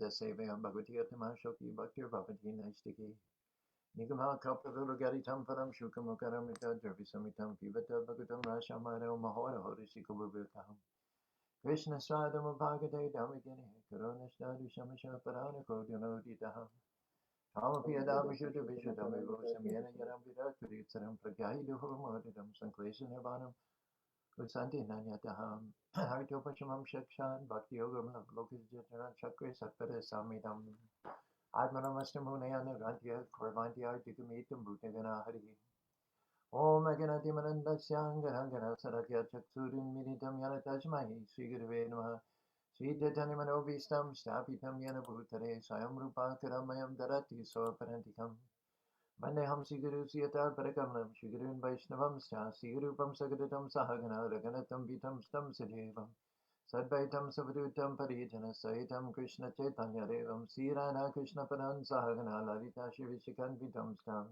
Bhagavata Sevayam Bhagavati Atama Shoki Bhaktir Bhavati Naistiki Nigama Kapalurugaritam Param Shukamukaramita Dravisamitam Pivata Bhagatam Rashamaro Mahora Horishikubhutaham Krishna Swadama Bhagade Damigini Karunashtadu Shamasha Parana Kodyanoditaham Tamapiyadavishuddha Vishuddhamivo Samyana Yarambira Kuritsaram Pragyahiduho Modidam Sanklesha Nirvanam Usanti Nanyataham Haritopachamam Shakshan Bhakti Yogam Lokajitaran Chakra Satpara Samidam Atmanamastamune Rantya Korvantia Jigamitam Bhutagana Hari Om Aganati Manandasyangarangana Saratya Chaksurin Minitam Yanatajmahi Sri Gurave Namaha Sri Chaitanya Manobhistam Stapitam Yana Bhutare Swayam Rupa Karamayam Darati Soparantikam Vandeham Sri Guru Siyata Parakamlam Sri Gurun Vaishnavam Scha Sri Gurupam Sagadatam Sahagana Raganatam Vitam Stam Siddhevam Sadvaitam Savadutam Paritana Sahitam Krishna Chaitanya Devam Sri Radha Krishna Padan Sahagana Lalita Shivishikan Vitam Stam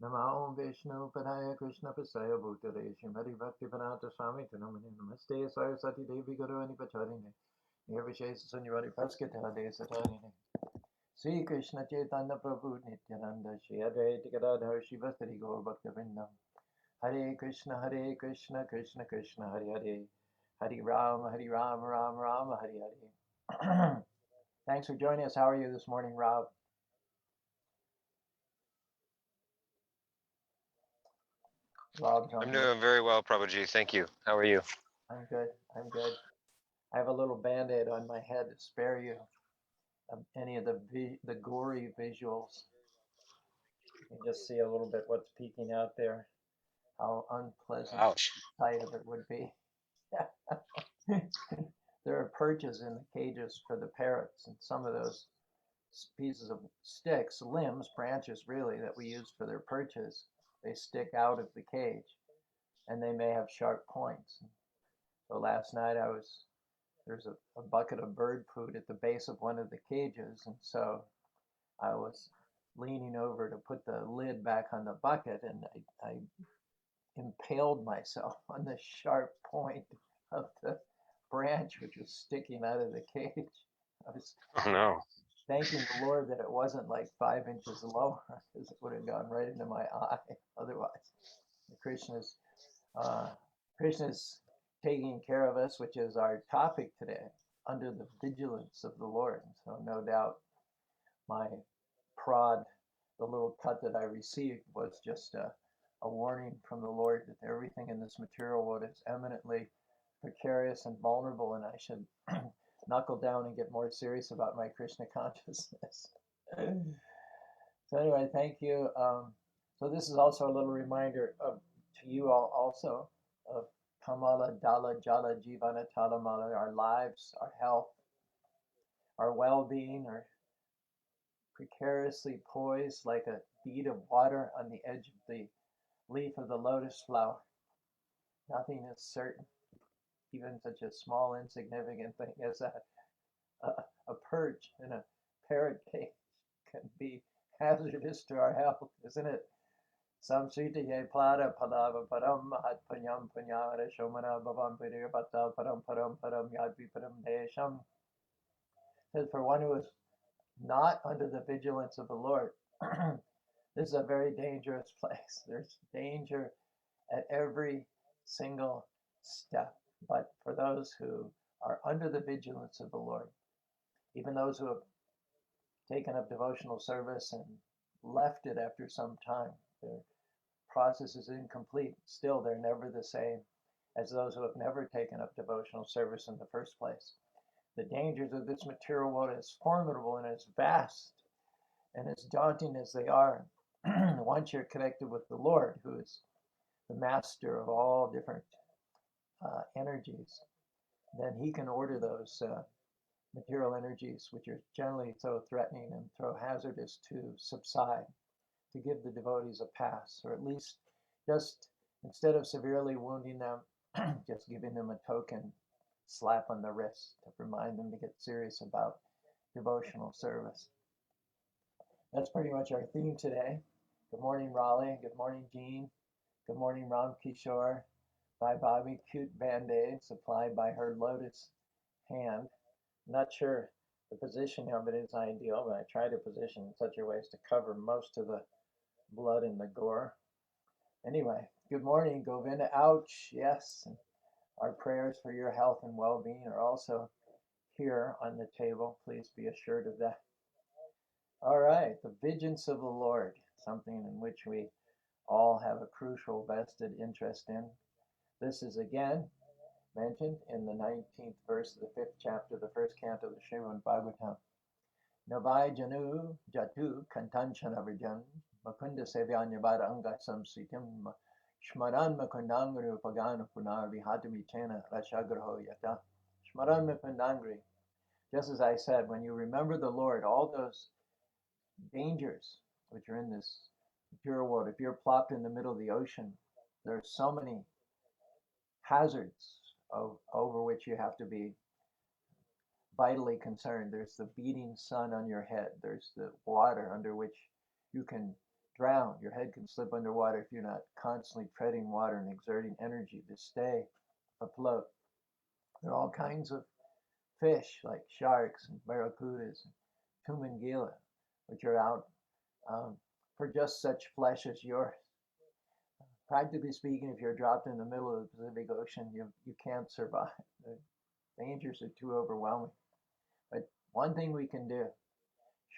Namo Vishnu Padaya Krishna Pasaya Bhutare Shrimati Bhaktivedanta Swami Tanamani Namaste Saraswati Devi Guru Anipacharine Nirvishesa Sunyavadi Praskita De Satarine Sri Krishna Chaitanya Prabhu Nityananda Shri Advaita Gadadhar Shivastari Gaur Bhaktivinoda Hare Krishna Krishna Krishna Hare Hare Hare Rama Rama Rama Hare Hare Thanks for joining us. How are you this morning, Rob? I'm doing very well, Prabhuji. Thank you. How are you? I'm good. I have a little band-aid on my head to spare you of any of the gory visuals. You can just see a little bit what's peeking out there, how unpleasant the sight of it would be. There are perches in the cages for the parrots, and some of those pieces of sticks, limbs, branches really, that we use for their perches, they stick out of the cage, and they may have sharp points. So last night there's a bucket of bird food at the base of one of the cages, and so I was leaning over to put the lid back on the bucket, and I impaled myself on the sharp point of the branch which was sticking out of the cage. I was thanking the Lord that it wasn't like 5 inches lower, because it would have gone right into my eye otherwise. Krishna's taking care of us, which is our topic today, under the vigilance of the Lord. So no doubt my prod, the little cut that I received, was just a warning from the Lord that everything in this material world is eminently precarious and vulnerable, and I should knuckle down and get more serious about my Krishna consciousness. So anyway, thank you. So this is also a little reminder to you all also of Kamala Dala Jala Jivana Talamala, our lives, our health, our well-being are precariously poised like a bead of water on the edge of the leaf of the lotus flower. Nothing is certain. Even such a small, insignificant thing as a perch in a parrot cage can be hazardous to our health, isn't it? Samsritaye Plada Palava Param Mahat Panyam Panyara Shomana Bhavam Piripata Param Param Param Yadvi Param Desham. Says for one who is not under the vigilance of the Lord, this is a very dangerous place. There's danger at every single step. But for those who are under the vigilance of the Lord, even those who have taken up devotional service and left it after some time, their process is incomplete. Still, they're never the same as those who have never taken up devotional service in the first place. The dangers of this material world is formidable and as vast and as daunting as they are. Once you're connected with the Lord, who is the master of all different energies, then he can order those material energies, which are generally so threatening and so hazardous, to subside, to give the devotees a pass, or at least just instead of severely wounding them, just giving them a token slap on the wrist to remind them to get serious about devotional service. That's pretty much our theme today. Good morning, Raleigh. Good morning, Jean. Good morning, Ram Kishore. By Bobby, cute band-aid supplied by her lotus hand. I'm not sure The positioning of it is ideal, but I try to position in such a way as to cover most of the blood and the gore. Anyway, good morning, Govinda. Ouch, yes. And our prayers for your health and well-being are also here on the table. Please be assured of that. All right, the vigilance of the Lord, something in which we all have a crucial vested interest in. This is again mentioned in the 19th verse of the 5th chapter, the first canto of the Srimad Bhagavatam. Navai Janu Jatu Kantanchana Virjan Makunda Sevyanyabara Anga Samsitim Shmaran Makundangri Upagana Punar Vihatami Chena Rashagraho Yata. Shmaran Makundangri. Just as I said, when you remember the Lord, all those dangers which are in this pure world, if you're plopped in the middle of the ocean, there's so many hazards over which you have to be vitally concerned. There's the beating sun on your head. There's the water under which you can drown. Your head can slip underwater if you're not constantly treading water and exerting energy to stay afloat. There are all kinds of fish like sharks and barracudas and tumangila, which are out for just such flesh as yours. Practically speaking, if you're dropped in the middle of the Pacific Ocean, you can't survive. The dangers are too overwhelming. But one thing we can do,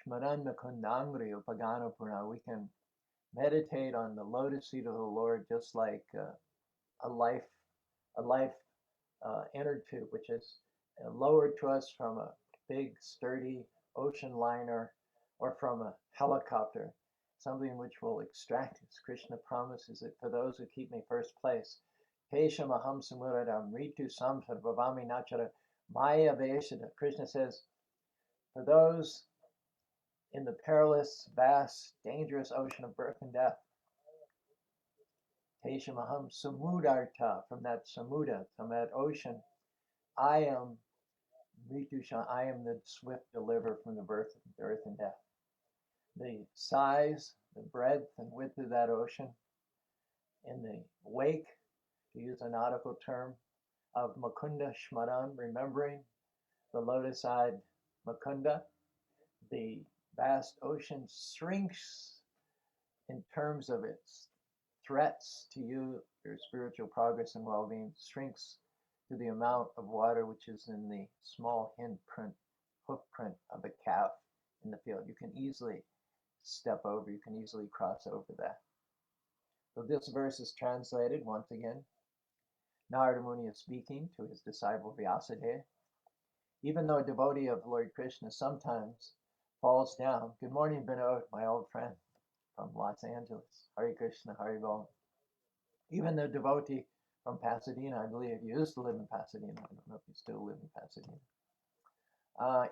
Shmaran Makundangri Upagana Purna, we can meditate on the lotus seat of the Lord just like a life inner tube, which is lowered to us from a big, sturdy ocean liner or from a helicopter, something which will extract us. Krishna promises it for those who keep me first place. Kesha Maham Samuradam Ritu Samsar Bhavami Nachara Maya Veshada. Krishna says, for those in the perilous, vast, dangerous ocean of birth and death, Kesha Maham Samudarta, from that Samuda, from that ocean, I am Ritusha, I am the swift deliverer from the birth and death. The size, the breadth and width of that ocean, in the wake, to use a nautical term, of Makunda Shmaran, remembering the lotus-eyed Makunda, the vast ocean shrinks in terms of its threats to you, your spiritual progress and well-being, shrinks to the amount of water which is in the small hoof print of a calf in the field. You can easily step over, you can easily cross over that. So this verse is translated once again. Narada Muni is speaking to his disciple Vyasadeva. Even though a devotee of Lord Krishna sometimes falls down. Good morning, Vinod, my old friend from Los Angeles. Hare Krishna, Hare Bol. Even the devotee from Pasadena, I believe you used to live in Pasadena. I don't know if you still live in Pasadena.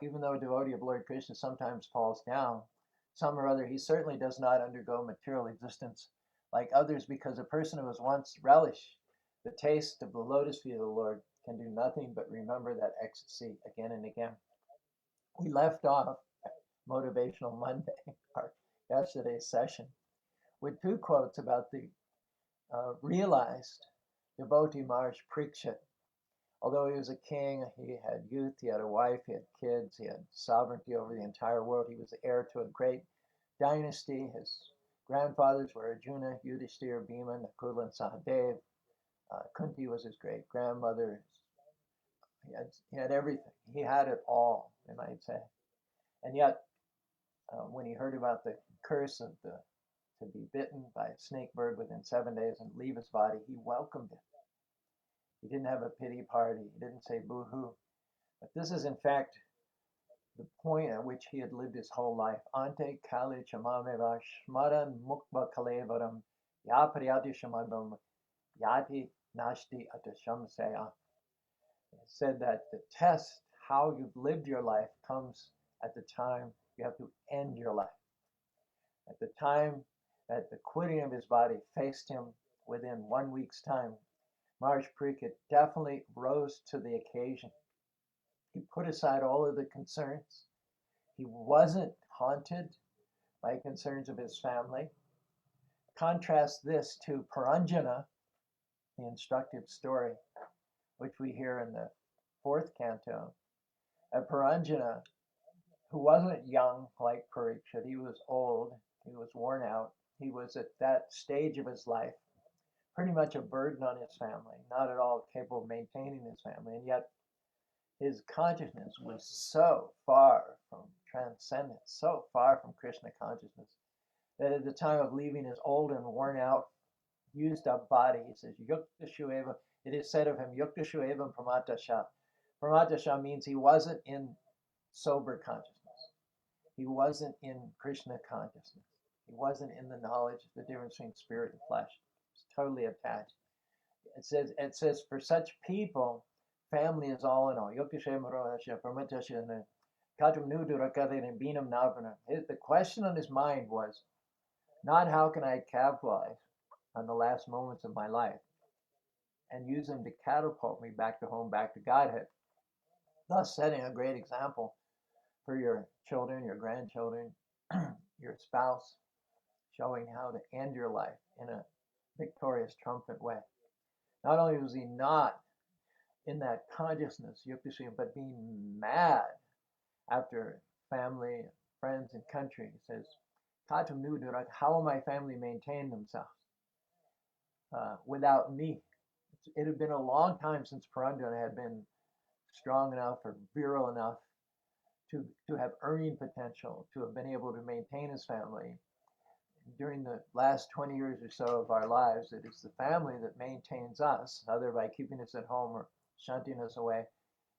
Even though a devotee of Lord Krishna sometimes falls down, some or other, he certainly does not undergo material existence like others, because a person who has once relished the taste of the lotus feet of the Lord can do nothing but remember that ecstasy again and again. We left off Motivational Monday, our yesterday's session, with two quotes about the realized devotee Maharaj Parikshit. Although he was a king, he had youth, he had a wife, he had kids, he had sovereignty over the entire world. He was the heir to a great dynasty. His grandfathers were Arjuna, Yudhishthira, Bhima, Nakula, and Sahadev. Kunti was his great grandmother. He had everything. He had it all, they might say. And yet, when he heard about the curse of to be bitten by a snake bird within 7 days and leave his body, he welcomed it. He didn't have a pity party. He didn't say boo-hoo. But this is, in fact, the point at which he had lived his whole life. Ante kali chamameva shmaran mukba kalevaram yapariyati shamadam yati nashti atashamsaya. It said that the test, how you've lived your life, comes at the time you have to end your life. At the time that the quitting of his body faced him within 1 week's time, Maharaj Parikshit definitely rose to the occasion. He put aside all of the concerns. He wasn't haunted by concerns of his family. Contrast this to Paranjana, the instructive story, which we hear in the 4th canto. Paranjana who wasn't young like Parikshit. He was old, he was worn out, he was at that stage of his life pretty much a burden on his family, not at all capable of maintaining his family, and yet his consciousness was so far from transcendence, so far from Krishna consciousness, that at the time of leaving his old and worn out, used up body, he says, Yukta Shueva, it is said of him, Yukta Shuevam Pramatasha. Pramatasha means he wasn't in sober consciousness. He wasn't in Krishna consciousness. He wasn't in the knowledge of the difference between spirit and flesh. It's totally attached. It says for such people, family is all in all. The question on his mind was not how can I capitalize on the last moments of my life and use them to catapult me back to home, back to Godhead, thus setting a great example for your children, your grandchildren, your spouse, showing how to end your life in a victorious, triumphant way. Not only was he not in that consciousness, but being mad after family, friends, and country. He says, how will my family maintain themselves without me? It had been a long time since Puranjana had been strong enough or virile enough to have earning potential, to have been able to maintain his family. During the last 20 years or so of our lives, it is the family that maintains us, either by keeping us at home or shunting us away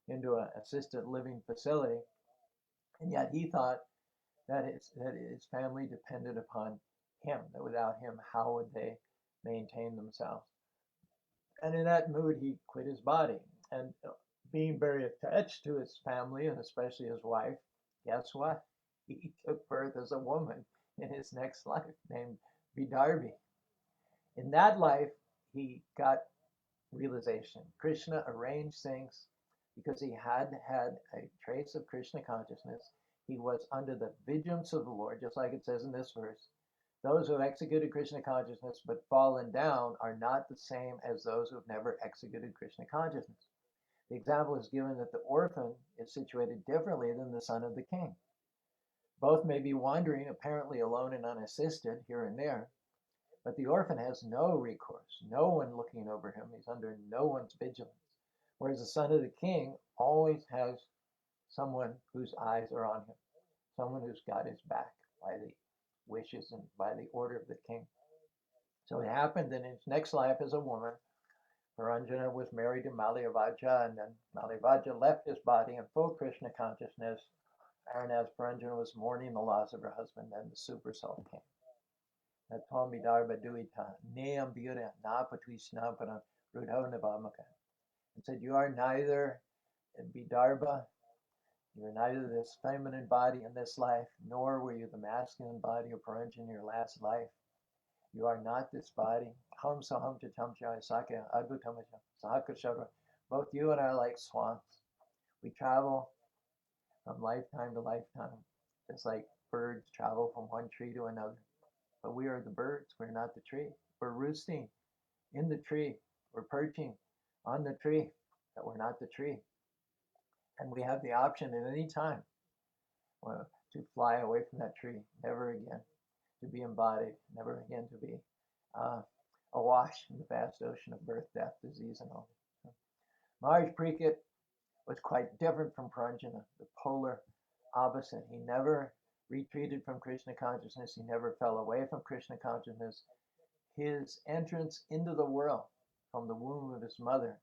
into an assisted living facility. And yet he thought that his family depended upon him, that without him, how would they maintain themselves? And in that mood, he quit his body. And being very attached to his family, and especially his wife, guess what? He took birth as a woman in his next life, named Vidarbhi. In that life, he got realization. Krishna arranged things because he had had a trace of Krishna consciousness. He was under the vigilance of the Lord, just like it says in this verse. Those who have executed Krishna consciousness but fallen down are not the same as those who have never executed Krishna consciousness. The example is given that the orphan is situated differently than the son of the king. Both may be wandering, apparently alone and unassisted, here and there, but the orphan has no recourse, no one looking over him. He's under no one's vigilance. Whereas the son of the king always has someone whose eyes are on him, someone who's got his back by the wishes and by the order of the king. So it happened that in his next life as a woman, Puranjana was married to Malayavaja, and then Malayavaja left his body in full Krishna consciousness. And as Puranjana was mourning the loss of her husband, then the super soul came. And said, you are neither Vidarbha, you are neither this feminine body in this life, nor were you the masculine body of Puranjana in your last life. You are not this body. Both you and I are like swans. We travel from lifetime to lifetime, just like birds travel from one tree to another. But we are the birds, we're not the tree. We're roosting in the tree, we're perching on the tree, but we're not the tree. And we have the option at any time to fly away from that tree, never again to be embodied, never again to be awash in the vast ocean of birth, death, disease, and all. Maharaj Parikshit was quite different from Puranjana, the polar opposite. He never retreated from Krishna consciousness. He never fell away from Krishna consciousness. His entrance into the world from the womb of his mother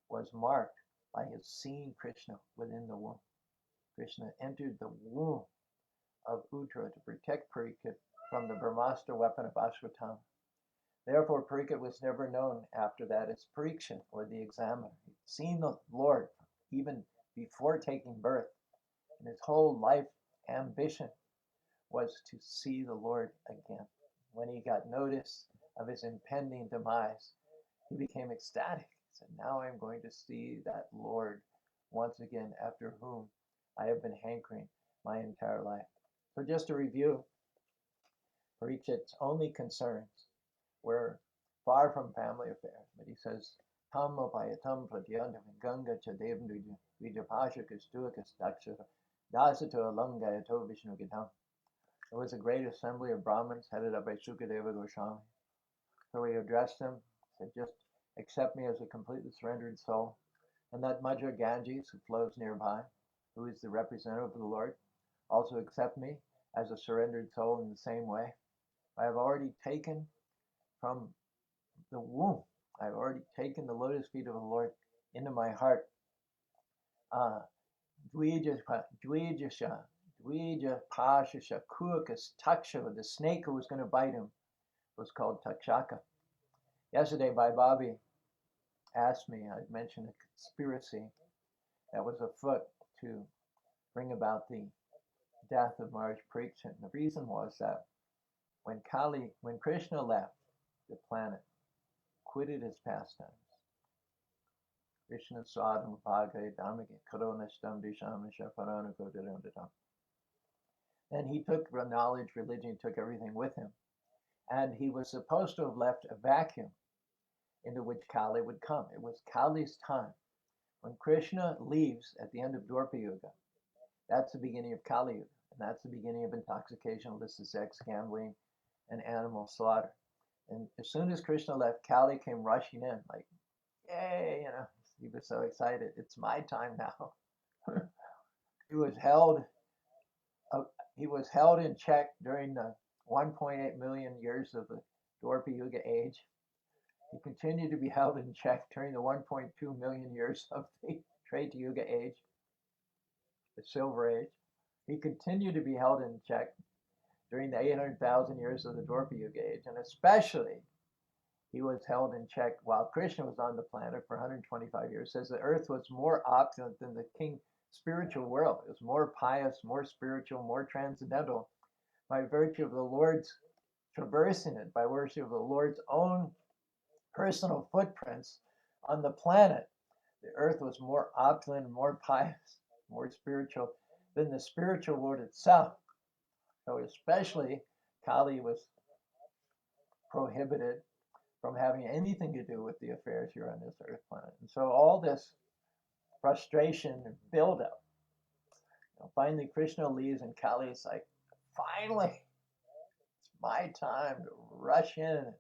was marked by his seeing Krishna within the womb. Krishna entered the womb of Uttara to protect Parikshit from the Brahmastra weapon of Ashwatthama. Therefore, Parikshit was never known after that as Parikshit, or the examiner. He'd seen the Lord even before taking birth, and his whole life ambition was to see the Lord again. When he got notice of his impending demise, he became ecstatic. He said, now I'm going to see that Lord once again, after whom I have been hankering my entire life. So just to review, Parikshit's only concerns were far from family affairs, but he says, Tam apayatam pratyantam ganga chadevam vijapashakas duakas dakshara Dasato Alangayato Vishnu Gidam. There was a great assembly of Brahmins headed up by Sukadeva Goswami. So he addressed them, said, just accept me as a completely surrendered soul. And that Madhya Ganges, who flows nearby, who is the representative of the Lord, also accept me as a surrendered soul in the same way. I have already taken from the womb, I've already taken the lotus feet of the Lord into my heart. Dvija Pashasha Kuakas Taksha, the snake who was going to bite him, was called Takshaka. Yesterday, Bhai Bobby asked me, I'd mentioned a conspiracy that was afoot to bring about the death of Maharaj Pariksit. And the reason was that when Krishna left the planet, quitted his pastimes, Krishna Sadham Bhagavad Dhammika Karonashtam Disham Shaparana Kodadam. And he took the knowledge, religion, took everything with him. And he was supposed to have left a vacuum into which Kali would come. It was Kali's time. When Krishna leaves at the end of Dwapara Yuga, that's the beginning of Kali Yuga. And that's the beginning of intoxication, illicit sex, gambling, and animal slaughter. And as soon as Krishna left, Kali came rushing in like, yay, he was so excited. It's my time now. He was held in check during the 1.8 million years of the Dwapara Yuga age. He continued to be held in check during the 1.2 million years of the Treta Yuga age, the Silver Age. He continued to be held in check during the 800,000 years of the Dwapara Yuga age, and especially he was held in check while Krishna was on the planet for 125 years. Says the earth was more opulent than the king spiritual world. It was more pious, more spiritual, more transcendental by virtue of the Lord's traversing it, by virtue of the Lord's own personal footprints on the planet. The earth was more opulent, more pious, more spiritual than the spiritual world itself. So especially Kali was prohibited from having anything to do with the affairs here on this earth planet. And so all this frustration and buildup, finally Krishna leaves and Kali is like, finally, it's my time to rush in and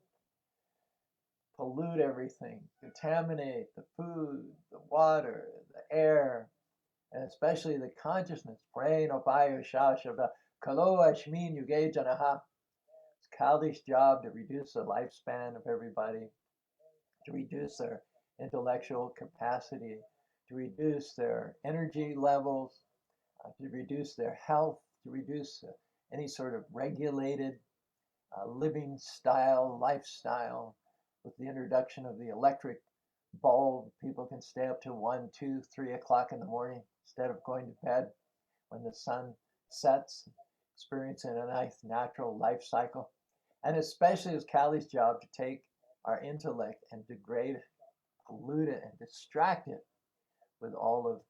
pollute everything, contaminate the food, the water, the air, and especially the consciousness. Brain Upayo Shashava Kalo Ashmin Yuge Janaha. It's Kali's job to reduce the lifespan of everybody, to reduce their intellectual capacity, to reduce their energy levels, to reduce their health, to reduce any sort of regulated living style, lifestyle. With the introduction of the electric bulb, people can stay up to 1, 2, 3 o'clock in the morning instead of going to bed when the sun sets, experiencing a nice natural life cycle. And especially it's Kali's job to take our intellect and degrade it, pollute it, and distract it with all of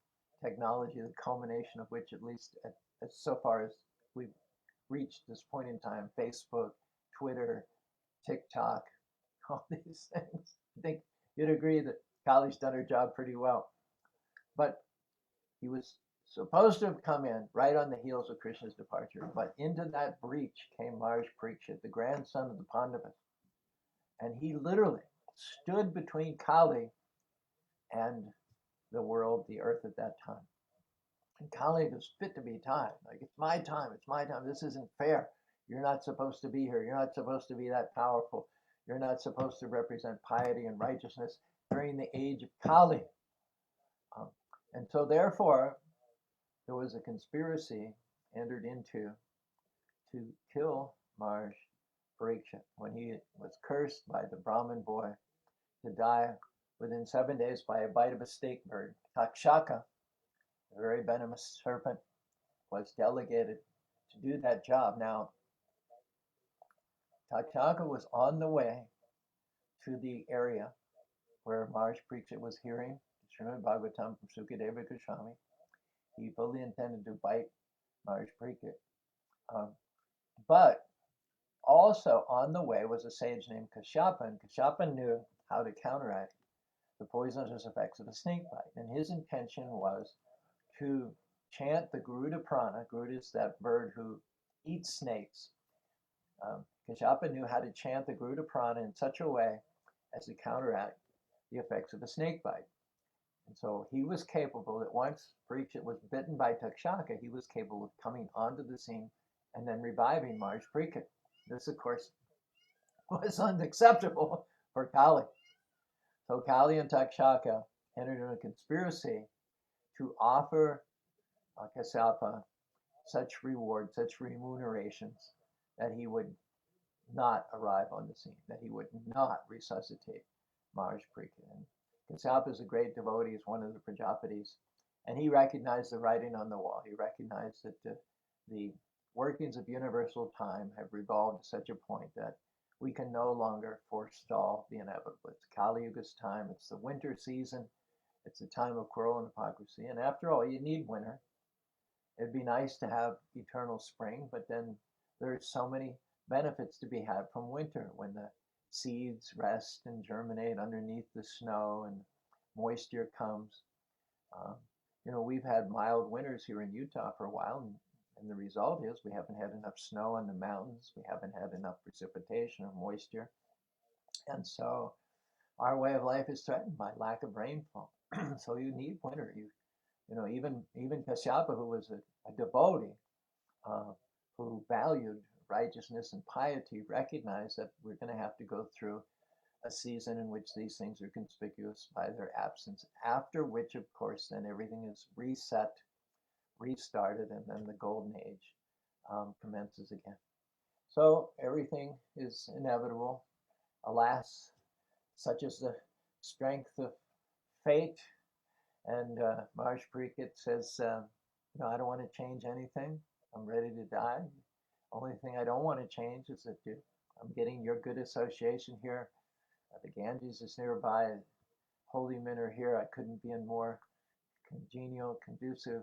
technology, the culmination of which, at least so far as we've reached this point in time, Facebook, Twitter, TikTok, all these things. I think you'd agree that Kali's done her job pretty well. But he was supposed to have come in right on the heels of Krishna's departure, but into that breach came Maharaj Pariksit, the grandson of the Pandavas. And he literally stood between Kali and the world, the earth at that time. And Kali was fit to be tied. Like, it's my time, this isn't fair. You're not supposed to be here. You're not supposed to be that powerful. You're not supposed to represent piety and righteousness during the age of Kali. And so therefore, there was a conspiracy entered into to kill Maharaj Pariksit when he was cursed by the Brahmin boy to die within 7 days by a bite of a snake bird. Takshaka, a very venomous serpent, was delegated to do that job. Now, Takshaka was on the way to the area where Maharaj Pariksit was hearing Srimad Bhagavatam from Sukadeva Goswami. He fully intended to bite Maharaj Pariksit. But also on the way was a sage named Kashyapa, and Kashyapa knew how to counteract the poisonous effects of a snake bite. And his intention was to chant the Garuda Prana. Garuda is that bird who eats snakes. Kashyapa knew how to chant the Garuda Prana in such a way as to counteract the effects of a snake bite. And so he was capable that once Parikshit was bitten by Takshaka, he was capable of coming onto the scene and then reviving Maharaj Parikshit. This, of course, was unacceptable for Kali. So Kali and Takshaka entered into a conspiracy to offer Kashyapa such rewards, such remunerations, that he would not arrive on the scene, that he would not resuscitate Maharaj Parikshit. And Kashyapa is a great devotee, is one of the Prajapatis, and he recognized the writing on the wall. He recognized that the workings of universal time have revolved to such a point that we can no longer forestall the inevitable. It's Kali Yuga's time, it's the winter season, it's the time of quarrel and hypocrisy, and after all, you need winter. It'd be nice to have eternal spring, but then there's so many benefits to be had from winter when the seeds rest and germinate underneath the snow and moisture comes. We've had mild winters here in Utah for a while, and the result is we haven't had enough snow on the mountains. We haven't had enough precipitation or moisture. And so our way of life is threatened by lack of rainfall. So you need winter. Even Kashyapa, who was a devotee, who valued righteousness and piety, recognized that we're going to have to go through a season in which these things are conspicuous by their absence, after which, of course, then everything is reset, restarted, and then the golden age commences again. So everything is inevitable. Alas, such is the strength of fate. And Maharaj Parikshit says, I don't want to change anything. I'm ready to die. Only thing I don't want to change is that I'm getting your good association here. The Ganges is nearby. Holy men are here. I couldn't be in more congenial, conducive,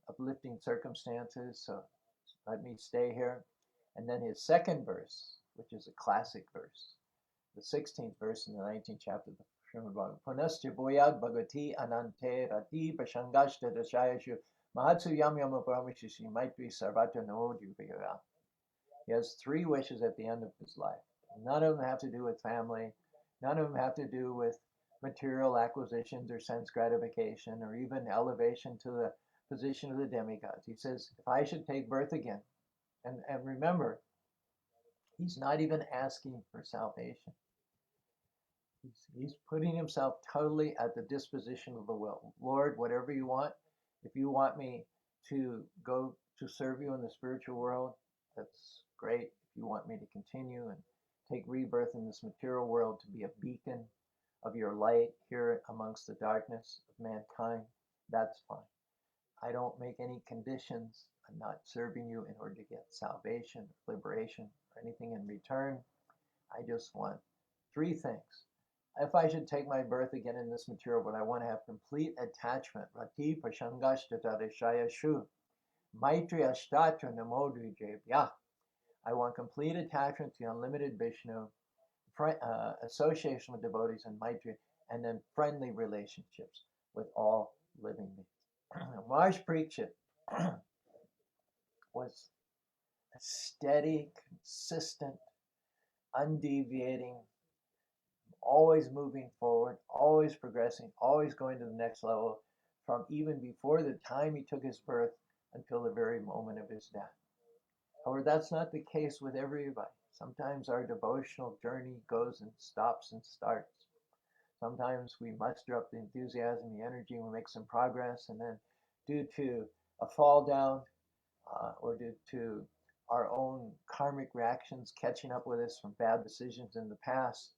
uplifting circumstances. So let me stay here. And then his second verse, which is a classic verse, the 16th verse in the 19th chapter of the Srimad Bhagavatam. Punasya boyad bhagavati anante rati prashangashta dashayashu mahatsu yam yama paramishishi maitri sarvata no jupaya. He has three wishes at the end of his life. None of them have to do with family. None of them have to do with material acquisitions or sense gratification or even elevation to the position of the demigods. He says, if I should take birth again, and remember, he's not even asking for salvation. He's putting himself totally at the disposition of the will. Lord, whatever you want, if you want me to go to serve you in the spiritual world, that's great. If you want me to continue and take rebirth in this material world to be a beacon of your light here amongst the darkness of mankind, that's fine. I don't make any conditions. I'm not serving you in order to get salvation, liberation, or anything in return. I just want three things. If I should take my birth again in this material world, I want to have complete attachment. Rati prashangashtatadeshaya shu. Maitri ashtatra namodrijebhya. I want complete attachment to the unlimited Vishnu, association with devotees and Maitri, and then friendly relationships with all living beings. Maharaj Parikshit was a steady, consistent, undeviating, always moving forward, always progressing, always going to the next level, from even before the time he took his birth until the very moment of his death. However, that's not the case with everybody. Sometimes our devotional journey goes and stops and starts. Sometimes we muster up the enthusiasm, the energy, and we make some progress, and then due to a fall down or due to our own karmic reactions catching up with us from bad decisions in the past,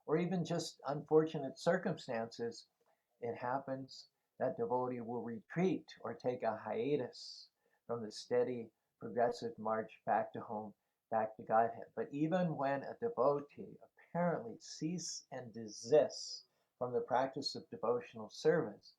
or even just unfortunate circumstances, it happens that devotee will retreat or take a hiatus from the steady, progressive march back to home, back to Godhead. But even when a devotee apparently ceases and desists from the practice of devotional service,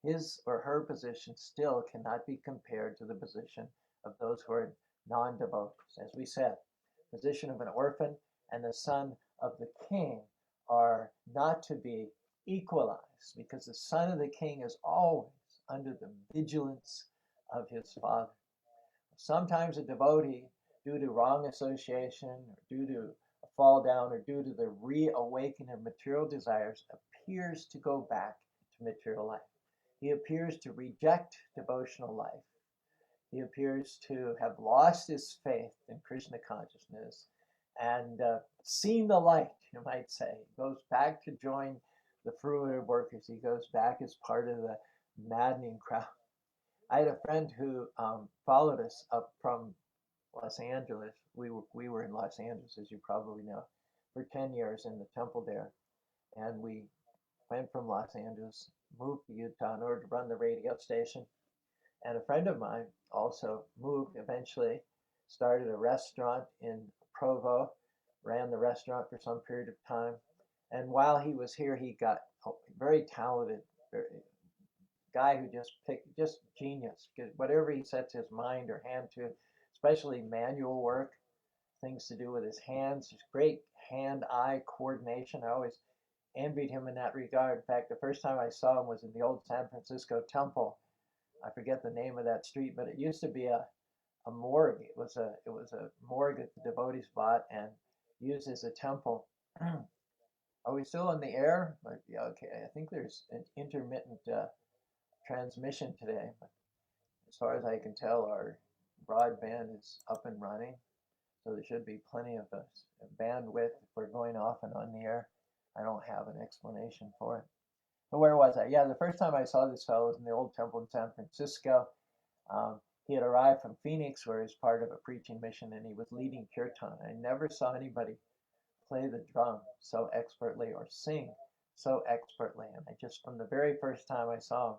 his or her position still cannot be compared to the position of those who are non-devotees. As we said, the position of an orphan and the son of the king are not to be equalized, because the son of the king is always under the vigilance of his Father. Sometimes a devotee, due to wrong association, or due to a fall down, or due to the reawakening of material desires, appears to go back to material life. He appears to reject devotional life. He appears to have lost his faith in Krishna consciousness and seen the light, you might say. He goes back to join the fruitive workers. He goes back as part of the maddening crowd. I had a friend who followed us up from Los Angeles. We were in Los Angeles, as you probably know, for 10 years in the temple there. And we went from Los Angeles, moved to Utah in order to run the radio station. And a friend of mine also moved eventually, started a restaurant in Provo, ran the restaurant for some period of time. And while he was here, he got a very talented guy who just genius. Whatever he sets his mind or hand to, especially manual work, things to do with his hands, just great hand-eye coordination. I always envied him in that regard. In fact, the first time I saw him was in the old San Francisco temple. I forget the name of that street, but it used to be a morgue. It was a morgue that the devotees bought and used as a temple. Are we still on the air? Yeah, okay. I think there's an intermittent transmission today, but as far as I can tell, our broadband is up and running, so there should be plenty of bandwidth if we're going off and on the air. I don't have an explanation for it. But where was I? Yeah, the first time I saw this fellow was in the old temple in San Francisco. He had arrived from Phoenix, where he's part of a preaching mission, and he was leading kirtan. I never saw anybody play the drum so expertly or sing so expertly. And I just, from the very first time I saw him,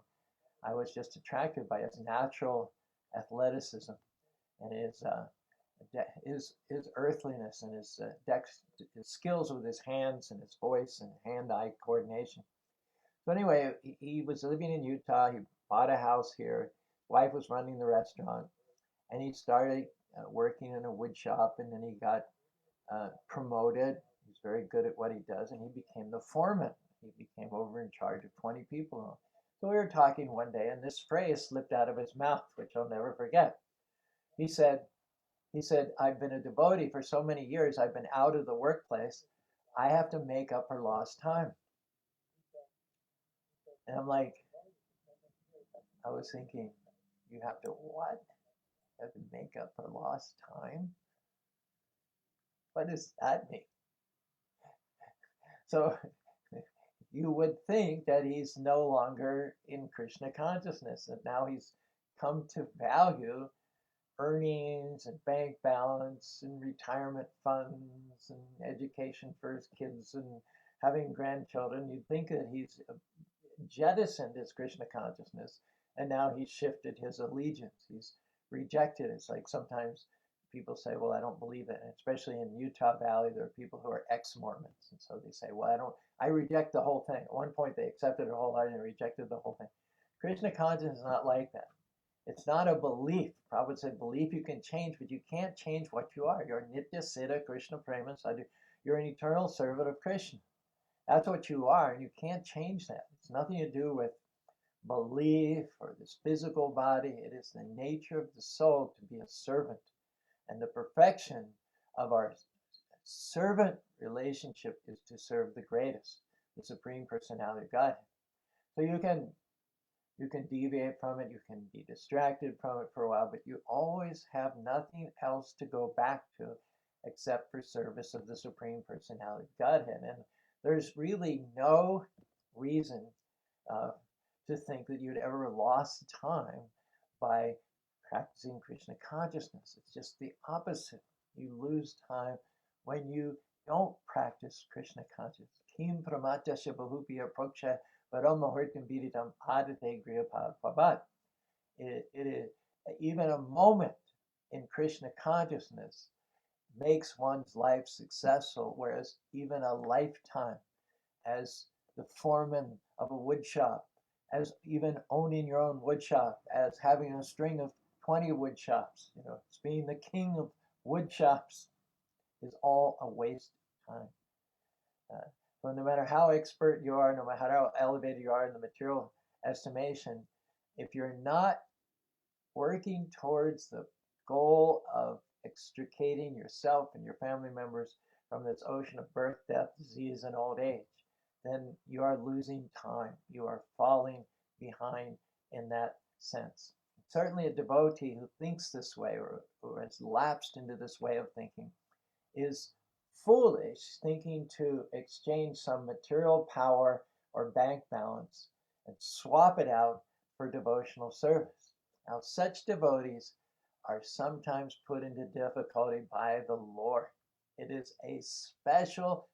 I was just attracted by his natural athleticism and his earthliness and his skills with his hands and his voice and hand-eye coordination. So anyway, he was living in Utah. He bought a house here. Wife was running the restaurant, and he started working in a wood shop, and then he got promoted. He's very good at what he does, and he became the foreman. He became over in charge of 20 people. So we were talking one day, and this phrase slipped out of his mouth, which I'll never forget. He said, I've been a devotee for so many years. I've been out of the workplace. I have to make up for lost time. And I'm like, I was thinking, you have to what? You have to make up for lost time? What does that mean? So you would think that he's no longer in Krishna consciousness, that now he's come to value earnings and bank balance and retirement funds and education for his kids and having grandchildren. You'd think that he's jettisoned his Krishna consciousness, and now he's shifted his allegiance. He's rejected it. It's like sometimes people say, well, I don't believe it. And especially in Utah Valley, there are people who are ex-Mormons. And so they say, well, I reject the whole thing. At one point, they accepted it wholeheartedly and rejected the whole thing. Krishna consciousness is not like that. It's not a belief. Prabhupada said, belief you can change, but you can't change what you are. You're Nitya Siddha Krishna Prema Sadhu. You're an eternal servant of Krishna. That's what you are, and you can't change that. It's nothing to do with belief or this physical body. It is the nature of the soul to be a servant. And the perfection of our servant relationship is to serve the greatest, the Supreme Personality of Godhead. So you can deviate from it, you can be distracted from it for a while, but you always have nothing else to go back to except for service of the Supreme Personality of Godhead. And there's really no reason to think that you'd ever lost time by practicing Krishna consciousness. It's just the opposite. You lose time when you don't practice Krishna consciousness. Kim pramatyasya bahupiya proksha varamahurtim viditam adate griyapavat. It is even a moment in Krishna consciousness makes one's life successful, whereas even a lifetime as the foreman of a wood shop, as even owning your own wood shop, as having a string of 20 wood shops, it's being the king of wood shops, is all a waste of time. So no matter how expert you are, no matter how elevated you are in the material estimation, if you're not working towards the goal of extricating yourself and your family members from this ocean of birth, death, disease, and old age, then you are losing time. You are falling behind in that sense. Certainly, a devotee who thinks this way or who has lapsed into this way of thinking is foolish, thinking to exchange some material power or bank balance and swap it out for devotional service. Now, such devotees are sometimes put into difficulty by the Lord. It is a special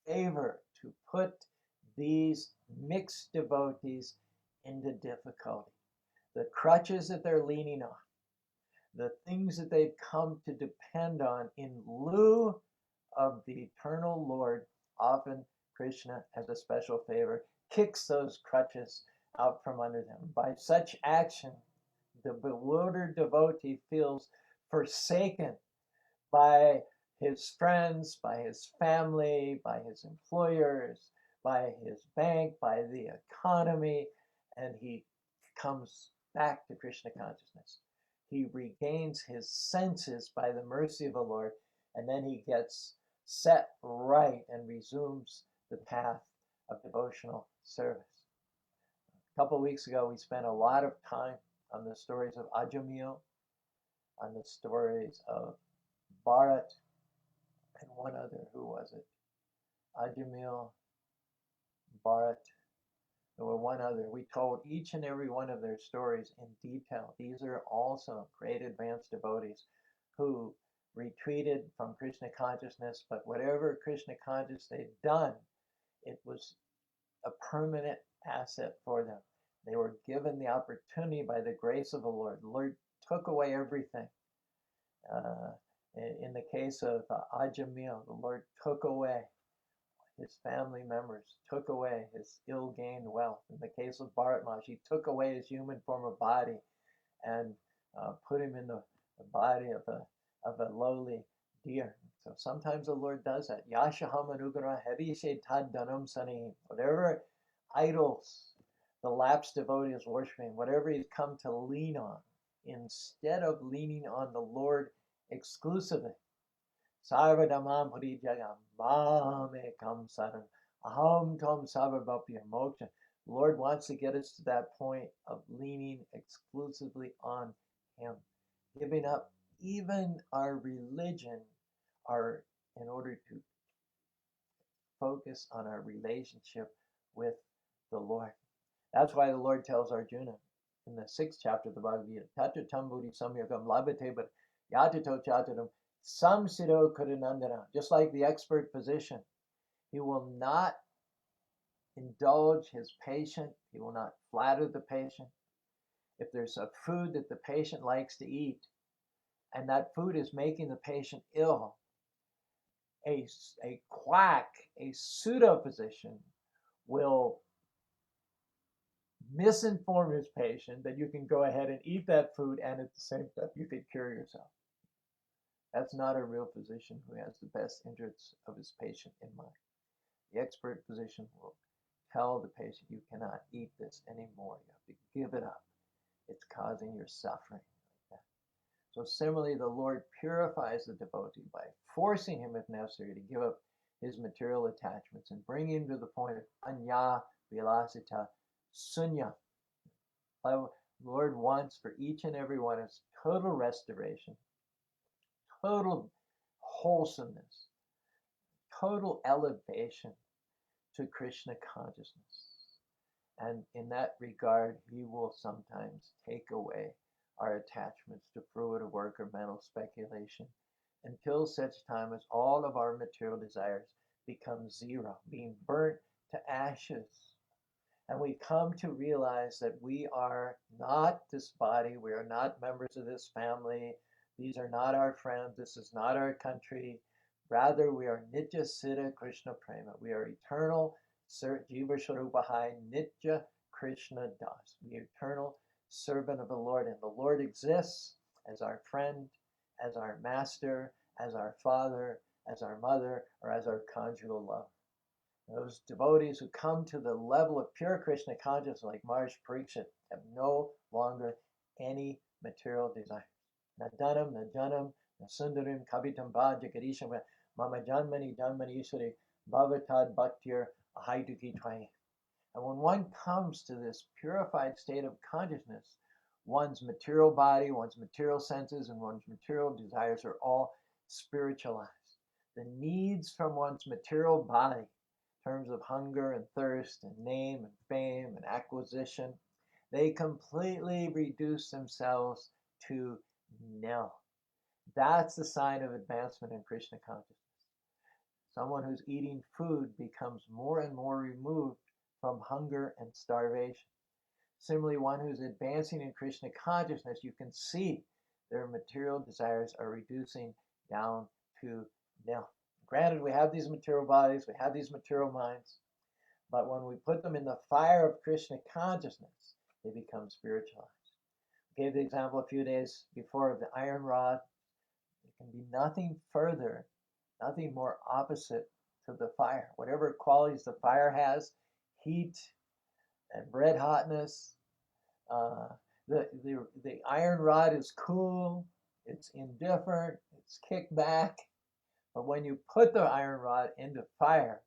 favor to put these mixed devotees into difficulty. The crutches that they're leaning on, the things that they've come to depend on in lieu of the eternal Lord, often Krishna, as a special favor, kicks those crutches out from under them. By such action, the bewildered devotee feels forsaken by his friends, by his family, by his employers, by his bank, by the economy, and he comes back to Krishna consciousness. He regains his senses by the mercy of the Lord, and then he gets set right and resumes the path of devotional service. A couple of weeks ago, we spent a lot of time on the stories of Ajamil, on the stories of Bharat, and one other. Who was it? Ajamil, Bharat. There were one other. We told each and every one of their stories in detail. These are also great advanced devotees who retreated from Krishna consciousness, but whatever Krishna conscious they'd done, it was a permanent asset for them. They were given the opportunity by the grace of the Lord. The Lord took away everything. In the case of Ajamil, the Lord took away his family members, took away his ill-gained wealth. In the case of Bharat Maharaj, he took away his human form of body and put him in the body of a lowly deer. So sometimes the Lord does that. Yashaham anugara hevishe tad dhanam sani. Whatever idols the lapsed devotee is worshiping, whatever he's come to lean on, instead of leaning on the Lord exclusively. Sarvadamam Purijagam Bhamekam Saran Aham Tom Sarvabhapya Moksha. The Lord wants to get us to that point of leaning exclusively on Him, giving up even our religion, in order to focus on our relationship with the Lord. That's why the Lord tells Arjuna in the 6th chapter of the Bhagavad Gita, Tatra Tambudi Samyagam Labhate but Yatato Chataram Samsido Kudanandana. Just like the expert physician, he will not indulge his patient, he will not flatter the patient. If there's a food that the patient likes to eat, and that food is making the patient ill, a quack, a pseudo-physician will misinform his patient that you can go ahead and eat that food and at the same time you could cure yourself. That's not a real physician who has the best interests of his patient in mind. The expert physician will tell the patient, you cannot eat this anymore. You have to give it up. It's causing your suffering. So similarly, the Lord purifies the devotee by forcing him, if necessary, to give up his material attachments and bring him to the point of anya vilasita sunya. The Lord wants for each and every one of us total restoration, total wholesomeness, total elevation to Krishna consciousness. And in that regard, He will sometimes take away our attachments to fruitive work or mental speculation until such time as all of our material desires become zero, being burnt to ashes. And we come to realize that we are not this body, we are not members of this family, these are not our friends, this is not our country. Rather, we are Nitya Siddha Krishna Prema. We are eternal Jiva Swarupahai Nitya Krishna Das. We are eternal servant of the Lord, and the Lord exists as our friend, as our master, as our father, as our mother, or as our conjugal love. Those devotees who come to the level of pure Krishna consciousness, like Maharaj Parikshit, have no longer any material desires. Nadanam, najanam, nasundarim, kavitam ba, jagadisham, mama janmani, janmani isuri, bhavatad bhaktir, ahaiduki twaye. And when one comes to this purified state of consciousness, one's material body, one's material senses, and one's material desires are all spiritualized. The needs from one's material body, in terms of hunger and thirst and name and fame and acquisition, they completely reduce themselves to nil. That's the sign of advancement in Krishna consciousness. Someone who's eating food becomes more and more removed from hunger and starvation. Similarly, one who's advancing in Krishna consciousness, you can see their material desires are reducing down to nil. Granted, we have these material bodies, we have these material minds, but when we put them in the fire of Krishna consciousness, they become spiritualized. I gave the example a few days before of the iron rod. It can be nothing further, nothing more opposite to the fire. Whatever qualities the fire has, heat and red hotness, the iron rod is cool, it's indifferent, it's kicked back. But when you put the iron rod into fire,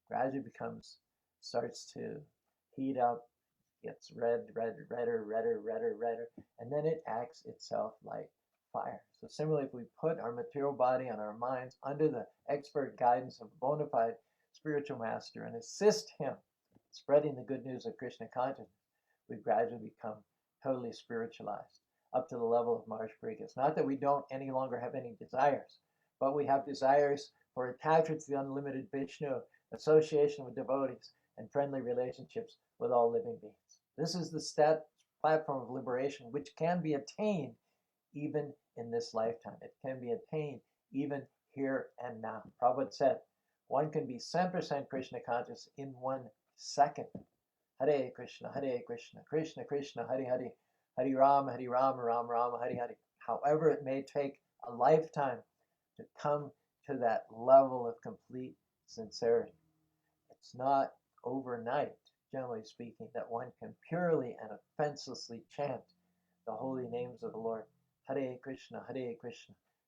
gradually starts to heat up, gets redder, and then it acts itself like fire. So similarly, if we put our material body and our minds under the expert guidance of a bona fide spiritual master and assist him spreading the good news of Krishna consciousness, we gradually become totally spiritualized up to the level of Maharaj Parikh. It's not that we don't any longer have any desires, but we have desires for attachment to the unlimited Vishnu, association with devotees, and friendly relationships with all living beings. This is the platform of liberation, which can be attained even in this lifetime. It can be attained even here and now. Prabhupada said, one can be 100% Krishna conscious in 1 second. Hare Krishna, Krishna Krishna, Hare Hare, Hare Rama, Rama Rama, Hare Hare. However, it may take a lifetime to come to that level of complete sincerity. It's not overnight, generally speaking, that one can purely and offenselessly chant the holy names of the Lord. Hare Krishna,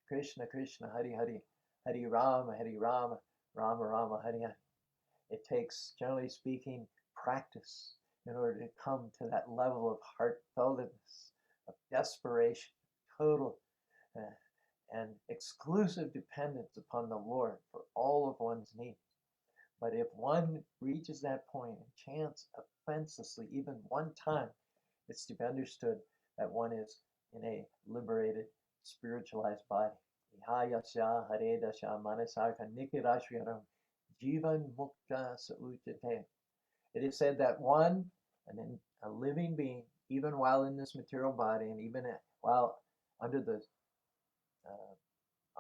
Krishna Krishna, Hare Hare, Hare Rama, Rama Rama, Hare Hare. It takes, generally speaking, practice in order to come to that level of heartfeltedness, of desperation, total and exclusive dependence upon the Lord for all of one's needs. But if one reaches that point and chants offenselessly even one time, it's to be understood that one is in a liberated, spiritualized body. Jivan mukta saujate. It is said that one, a living being, even while in this material body and even while under the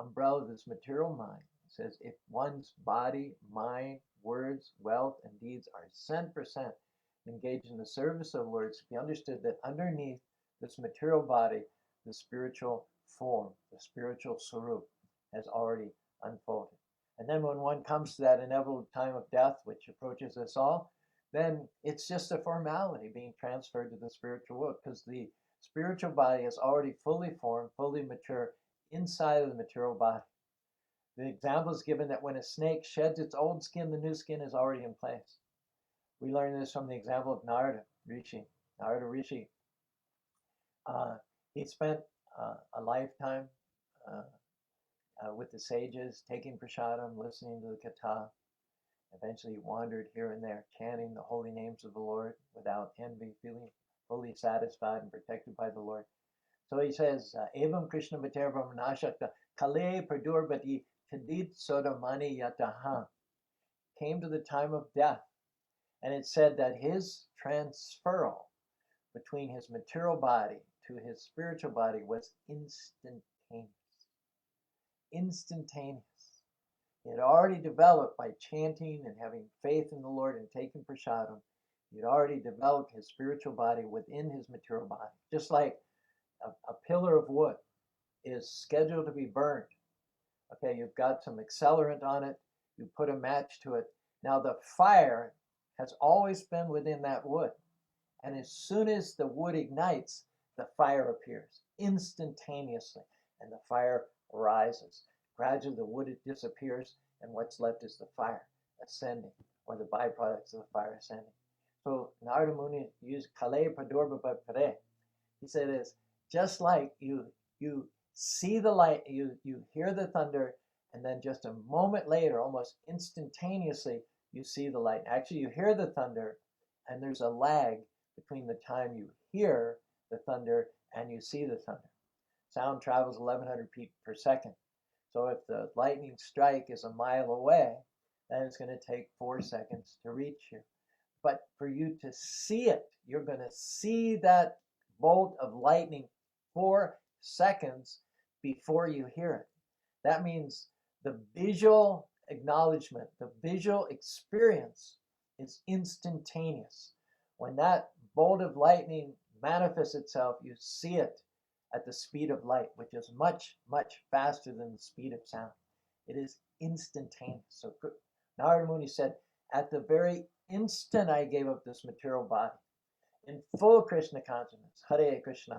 umbrella of this material mind, it says if one's body, mind, words, wealth, and deeds are 100% engaged in the service of the Lord, it's to be understood that underneath this material body, the spiritual form, the spiritual swarup has already unfolded. And then when one comes to that inevitable time of death, which approaches us all, then it's just a formality being transferred to the spiritual world, because the spiritual body is already fully formed, fully mature inside of the material body. The example is given that when a snake sheds its old skin, the new skin is already in place. We learn this from the example of Narada Rishi. Narada Rishi, he spent a lifetime with the sages, taking prasadam, listening to the katha. Eventually he wandered here and there, chanting the holy names of the Lord without envy, feeling fully satisfied and protected by the Lord. So he says, Evam Krishna Bhatter Brahmanashakta Kale Pradurbati Tadit Sodamani Yataha. Came to the time of death. And it said that his transferal between his material body to his spiritual body was instantaneous. Instantaneous. He had already developed by chanting and having faith in the Lord and taking prasadam. He had already developed his spiritual body within his material body. Just like a pillar of wood is scheduled to be burned. Okay, you've got some accelerant on it. You put a match to it. Now the fire has always been within that wood. And as soon as the wood ignites, the fire appears instantaneously, and the fire rises. Gradually, the wood disappears, and what's left is the fire ascending, or the byproducts of the fire ascending. So Narada Muni used Kale Padurba Pare. He said it's just like you see the light, you hear the thunder, and then just a moment later, almost instantaneously, you see the light. Actually, you hear the thunder, and there's a lag between the time you hear the thunder and you see the thunder. Sound travels 1100 feet per second. So if the lightning strike is a mile away, then it's going to take 4 seconds to reach you. But for you to see it, you're going to see that bolt of lightning 4 seconds before you hear it. That means the visual acknowledgement, the visual experience is instantaneous. When that bolt of lightning manifests itself, you see it at the speed of light, which is much, much faster than the speed of sound. It is instantaneous. So Narada Muni said, at the very instant I gave up this material body, in full Krishna consciousness, Hare Krishna,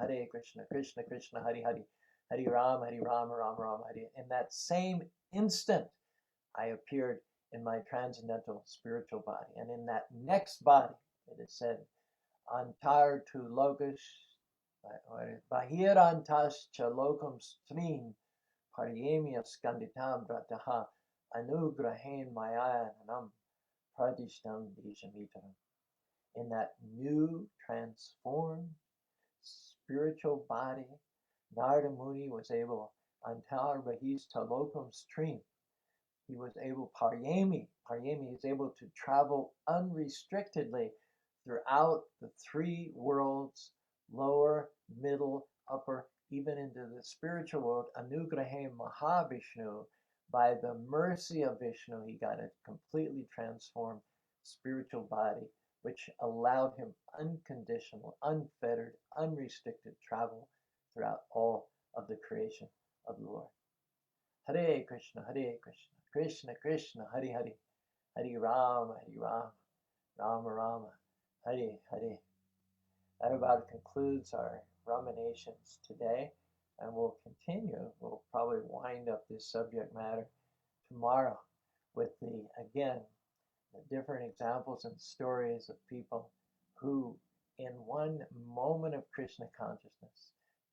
Krishna Krishna, Hare Hare, Hare Rama, Rama Rama, Hare. In that same instant, I appeared in my transcendental spiritual body. And in that next body, it is said, Antar tu lokash, Bahirantas cha lokam strim, Paryemya skanditam brataha, Anugrahen mayanam, Pradishtam dijamitaram. In that new, transformed, spiritual body, Narada Muni was able, Antar Bahis Talokam stream, he was able, Paryemi is able to travel unrestrictedly throughout the 3 worlds, lower, middle, upper, even into the spiritual world. Anugrahe Mahavishnu, by the mercy of Vishnu, he got a completely transformed spiritual body, which allowed him unconditional, unfettered, unrestricted travel throughout all of the creation of the Lord. Hare Krishna, Krishna Krishna, Hare Hare, Hare Rama, Rama Rama, Hare Hare. That about concludes our ruminations today, and we'll continue. We'll probably wind up this subject matter tomorrow with the different examples and stories of people who, in one moment of Krishna consciousness,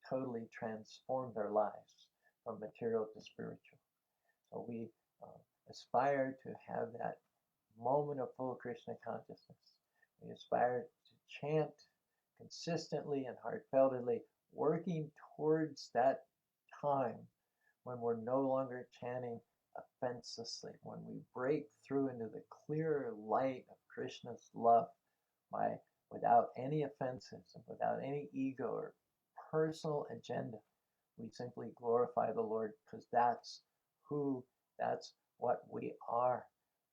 totally transformed their lives from material to spiritual. So we aspire to have that moment of full Krishna consciousness. We aspire to chant consistently and heartfeltedly, working towards that time when we're no longer chanting offenselessly, when we break through into the clear light of Krishna's love without any offenses and without any ego or personal agenda. We simply glorify the Lord because that's what we are.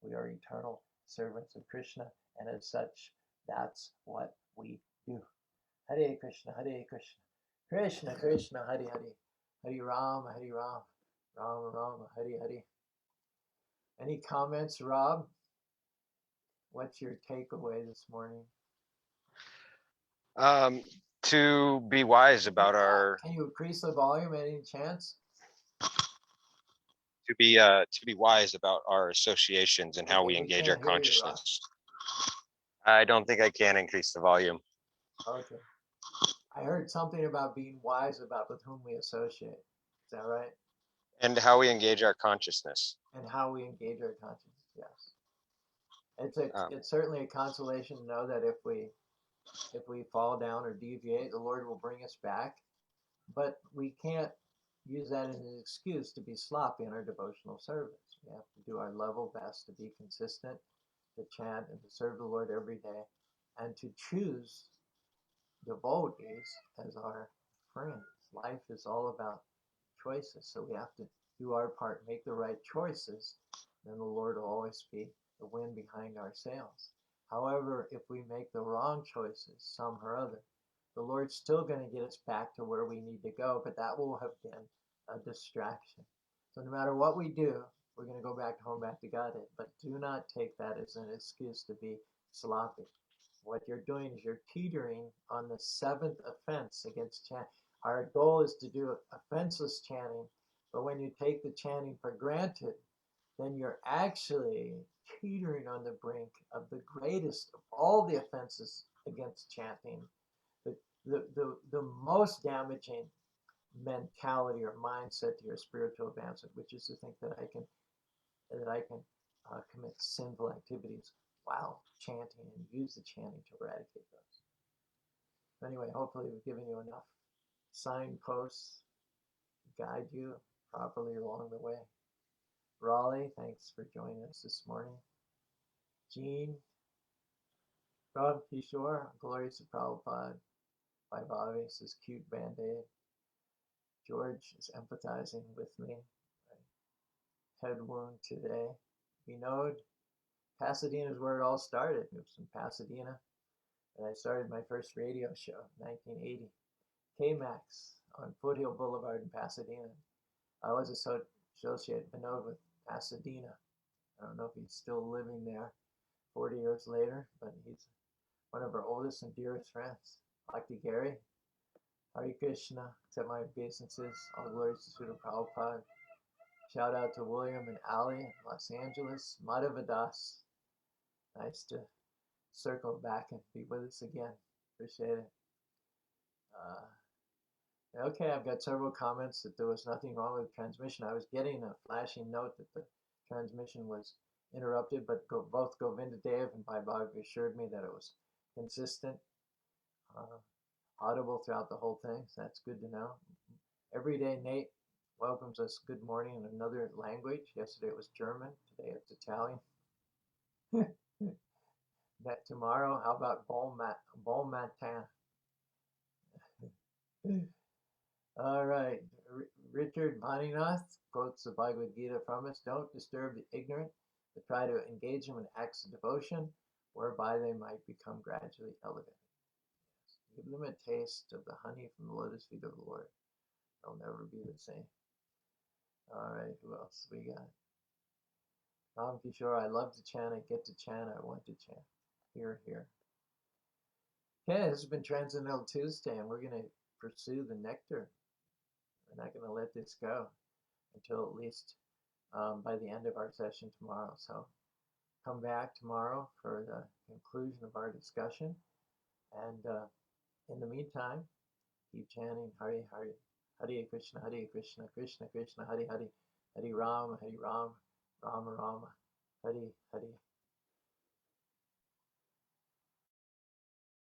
We are eternal servants of Krishna, and as such, that's what we do. Hare Krishna, Krishna Krishna, Hare Hare, Hare Rama, Rama Rama, Hare Hare. Any comments, Rob? What's your takeaway this morning? To be wise about our. Can you increase the volume any chance? To be wise about our associations and how we engage our consciousness. I don't think I can increase the volume. Okay. I heard something about being wise about with whom we associate. Is that right? And how we engage our consciousness. And how we engage our consciousness, yes. It's certainly a consolation to know that if we fall down or deviate, the Lord will bring us back. But we can't use that as an excuse to be sloppy in our devotional service. We have to do our level best to be consistent, to chant and to serve the Lord every day, and to choose devotees as our friends. Life is all about choices, so we have to do our part, make the right choices, then the Lord will always be the wind behind our sails. However, if we make the wrong choices, some or other, the Lord's still going to get us back to where we need to go, but that will have been a distraction. So no matter what we do, we're going to go back home, back to Godhead, but do not take that as an excuse to be sloppy. what you're doing is you're teetering on the seventh offense against chanting. Our goal is to do offenseless chanting, but when you take the chanting for granted, then you're actually teetering on the brink of the greatest of all the offenses against chanting, the most damaging mentality or mindset to your spiritual advancement, which is to think that I can commit sinful activities while chanting and use the chanting to eradicate those. Anyway, hopefully we've given you enough signposts to guide you properly along the way. Raleigh, thanks for joining us this morning. Jean, Rob Kishore, Glorious to Prabhupada. Bye Bobby says cute band-aid. George is empathizing with me. Head wound today. Vinod, Pasadena is where it all started. It was in Pasadena. And I started my first radio show in 1980. KMAX on Foothill Boulevard in Pasadena. I always associate Vinod with Pasadena. I don't know if he's still living there 40 years later, but he's one of our oldest and dearest friends. Bhakti Gary, Hare Krishna, accept my obeisances, all glories to Srila Prabhupada. Shout out to William and Ali in Los Angeles. Madhavadas, nice to circle back and be with us again. Appreciate it. Okay, I've got several comments that there was nothing wrong with the transmission. I was getting a flashing note that the transmission was interrupted, but both Govinda Dev and Bhai Bhagav assured me that it was consistent, audible throughout the whole thing, so that's good to know. Everyday Nate welcomes us good morning in another language. Yesterday it was German, today it's Italian. That tomorrow, how about bon matin? All right, Richard Vaninath quotes the Bhagavad Gita from us. Don't disturb the ignorant, but try to engage them in acts of devotion, whereby they might become gradually elevated. Give them a taste of the honey from the lotus feet of the Lord. They'll never be the same. All right, who else we got? Ram Kishore, I love to chant. I get to chant. I want to chant. Here, here. Okay, this has been Transcendental Tuesday, and we're going to pursue the nectar. We're not going to let this go until at least by the end of our session tomorrow. So come back tomorrow for the conclusion of our discussion. And in the meantime, keep chanting Hare Hare, Hare Krishna, Krishna Krishna, Hare Hare, Hare Rama, Rama Rama, Hare Hare.